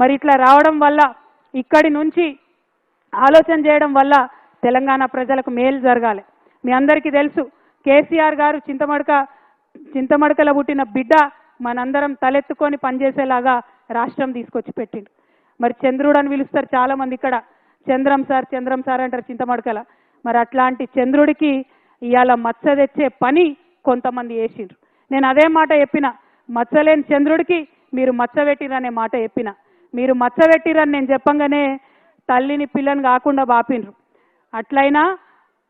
మరి ఇట్లా రావడం వల్ల ఇక్కడి నుంచి ఆలోచన చేయడం వల్ల తెలంగాణ ప్రజలకు మేలు జరగాలి. మీ అందరికీ తెలుసు కేసీఆర్ గారు చింతమడకల పుట్టిన బిడ్డ మనందరం తలెత్తుకొని పనిచేసేలాగా రాష్ట్రం తీసుకొచ్చి పెట్టిండు. మరి చంద్రుడు అని పిలుస్తారు చాలామంది, ఇక్కడ చంద్రం సార్ అంటారు చింతమడకల. మరి అట్లాంటి చంద్రుడికి ఇవాళ మచ్చ తెచ్చే పని కొంతమంది చేసిండ్రు. నేను అదే మాట చెప్పిన, మచ్చలేని చంద్రుడికి మీరు మచ్చ పెట్టిరనే మాట చెప్పిన. మీరు మచ్చ పెట్టిరని నేను చెప్పంగానే తల్లిని పిల్లని కాకుండా బాపిండ్రు. అట్లయినా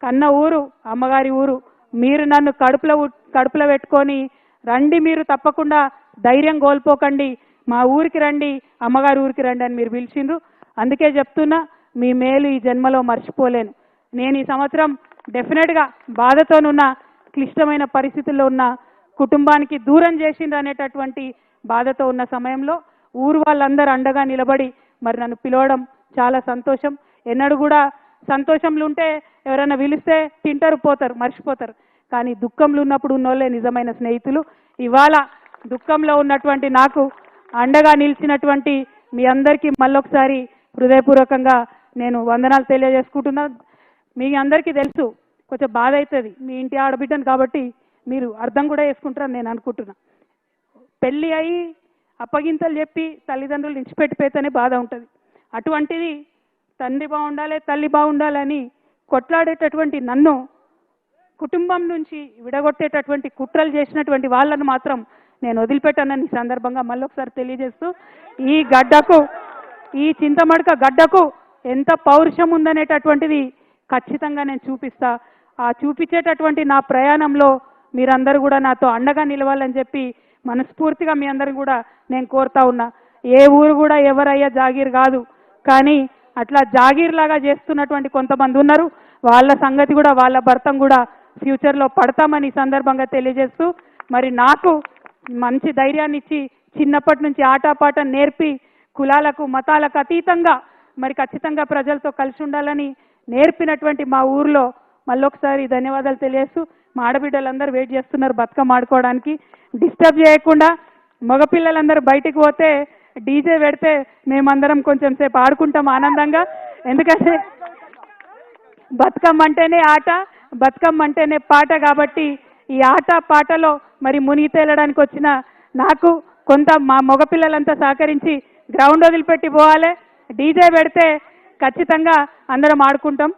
కన్న ఊరు అమ్మగారి ఊరు, మీరు నన్ను కడుపులో పెట్టుకొని రండి, మీరు తప్పకుండా ధైర్యం కోల్పోకండి, మా ఊరికి రండి, అమ్మగారి ఊరికి రండి అని మీరు పిలిచిండ్రు. అందుకే చెప్తున్నా, మీ మేలు ఈ జన్మలో మర్చిపోలేను. నేను ఈ సంవత్సరం డెఫినెట్గా బాధతోనున్న, క్లిష్టమైన పరిస్థితుల్లో ఉన్న కుటుంబానికి దూరం చేసిండ్రు అనేటటువంటి బాధతో ఉన్న సమయంలో ఊరు వాళ్ళందరూ అండగా నిలబడి మరి నన్ను పిలవడం చాలా సంతోషం. ఎన్నడూ కూడా సంతోషంలో ఉంటే ఎవరైనా పిలిస్తే తింటారు, పోతారు, మర్చిపోతారు. కానీ దుఃఖంలో ఉన్నప్పుడు ఉన్నోళ్ళే నిజమైన స్నేహితులు. ఇవాళ దుఃఖంలో ఉన్నటువంటి నాకు అండగా నిలిచినటువంటి మీ అందరికీ మళ్ళొకసారి హృదయపూర్వకంగా నేను వందనాలు తెలియజేసుకుంటున్నా. మీ అందరికీ తెలుసు, కొంచెం బాధ అవుతుంది, మీ ఇంటి ఆడబిడ్డను కాబట్టి మీరు అర్థం కూడా చేసుకుంటారని నేను అనుకుంటున్నా. పెళ్ళి అయి అప్పగింతలు చెప్పి తల్లిదండ్రులు ఇచ్చిపెట్టిపోతేనే బాధ ఉంటుంది. అటువంటిది తండ్రి బాగుండాలి, తల్లి బాగుండాలని కొట్లాడేటటువంటి నన్ను కుటుంబం నుంచి విడగొట్టేటటువంటి కుట్రలు చేసినటువంటి వాళ్ళను మాత్రం నేను వదిలిపెట్టానని సందర్భంగా మళ్ళొకసారి తెలియజేస్తూ, ఈ గడ్డకు, ఈ చింతమడక గడ్డకు ఎంత పౌరుషం ఉందనేటటువంటిది ఖచ్చితంగా నేను చూపిస్తా. ఆ చూపించేటటువంటి నా ప్రయాణంలో మీరందరూ కూడా నాతో అండగా నిలవాలని చెప్పి మనస్ఫూర్తిగా మీ అందరూ కూడా నేను కోరుతా ఉన్నా. ఏ ఊరు కూడా ఎవరయ్యా జాగీర్ కాదు, కానీ అట్లా జాగీర్ లాగా చేస్తున్నటువంటి కొంతమంది ఉన్నారు. వాళ్ళ సంగతి కూడా, వాళ్ళ భర్తం కూడా ఫ్యూచర్లో పడతామని సందర్భంగా తెలియజేస్తూ, మరి నాకు మంచి ధైర్యాన్ని ఇచ్చి చిన్నప్పటి నుంచి ఆటపాట నేర్పి కులాలకు మతాలకు అతీతంగా మరి ఖచ్చితంగా ప్రజలతో కలిసి ఉండాలని నేర్పినటువంటి మా ఊర్లో మళ్ళొకసారి ధన్యవాదాలు తెలియజేస్తూ, మా ఆడబిడ్డలందరూ వెయిట్ చేస్తున్నారు బతుకమ్మ ఆడుకోవడానికి. డిస్టర్బ్ చేయకుండా మగపిల్లలందరూ బయటికి పోతే డీజే పెడితే మేమందరం కొంచెం సేపు ఆడుకుంటాం ఆనందంగా. ఎందుకంటే బతుకమ్మ అంటేనే ఆట, బతుకమ్మ అంటేనే పాట. కాబట్టి ఈ ఆట పాటలో మరి మునిగి తేలడానికి వచ్చిన నాకు కొంత మా మగపిల్లలంతా సహకరించి గ్రౌండ్ వదిలిపెట్టి పోవాలి. డీజే పెడితే ఖచ్చితంగా అందరం ఆడుకుంటాం.